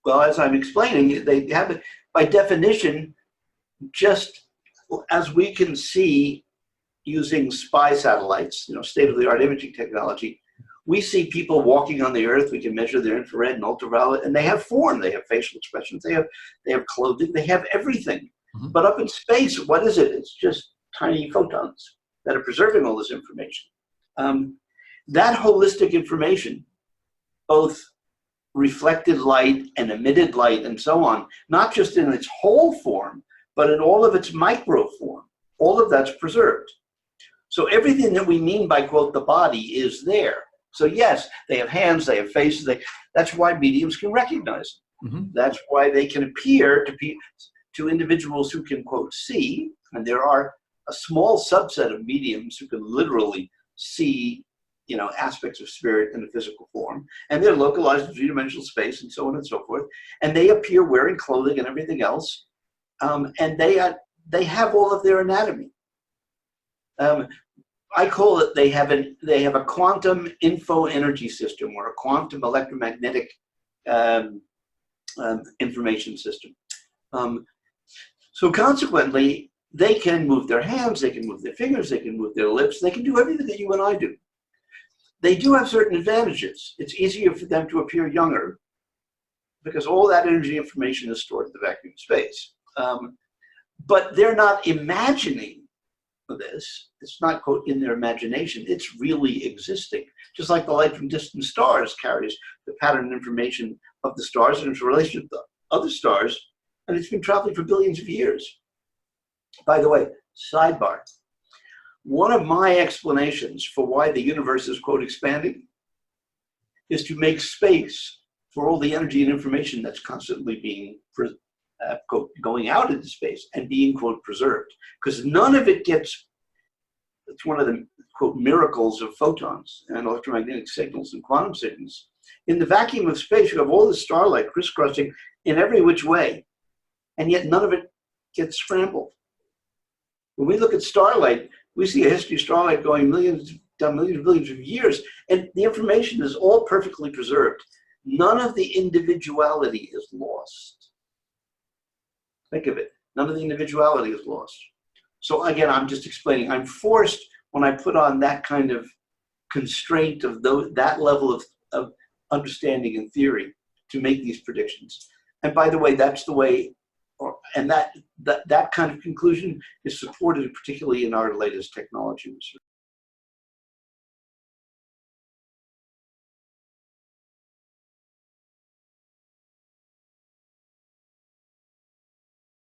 Well, as I'm explaining, they have it by definition, just as we can see using spy satellites, state-of-the-art imaging technology, we see people walking on the earth. We can measure their infrared and ultraviolet, and they have form, they have facial expressions, they have clothing, they have everything. Mm-hmm. But up in space, what is it? It's just tiny photons that are preserving all this information. That holistic information, both reflected light and emitted light and so on, not just in its whole form, but in all of its micro form, all of that's preserved. So everything that we mean by, quote, the body is there. So yes, they have hands, they have faces, that's why mediums can recognize them. Mm-hmm. That's why they can appear to individuals who can, quote, see, and there are a small subset of mediums who can literally see aspects of spirit in a physical form, and they're localized in three-dimensional space and so on and so forth, and they appear wearing clothing and everything else, and they have all of their anatomy. I call it they have a quantum info energy system, or a quantum electromagnetic information system. So consequently, they can move their hands, they can move their fingers, they can move their lips, they can do everything that you and I do. They do have certain advantages. It's easier for them to appear younger because all that energy information is stored in the vacuum of space. But they're not imagining this. It's not, quote, in their imagination. It's really existing. Just like the light from distant stars carries the pattern information of the stars and its relation to the other stars, and it's been traveling for billions of years. By the way, sidebar. One of my explanations for why the universe is, quote, expanding is to make space for all the energy and information that's constantly being, quote, going out into space and being, quote, preserved. Because none of it gets, it's one of the, quote, miracles of photons and electromagnetic signals and quantum signals. In the vacuum of space, you have all this starlight crisscrossing in every which way, and yet none of it gets scrambled. When we look at starlight, we see a history of starlight going millions of years, and the information is all perfectly preserved. None of the individuality is lost. Think of it. None of the individuality is lost. So again, I'm just explaining. I'm forced, when I put on that kind of constraint of that level of understanding and theory, to make these predictions. And by the way, that's the way. And that kind of conclusion is supported particularly in our latest technology research.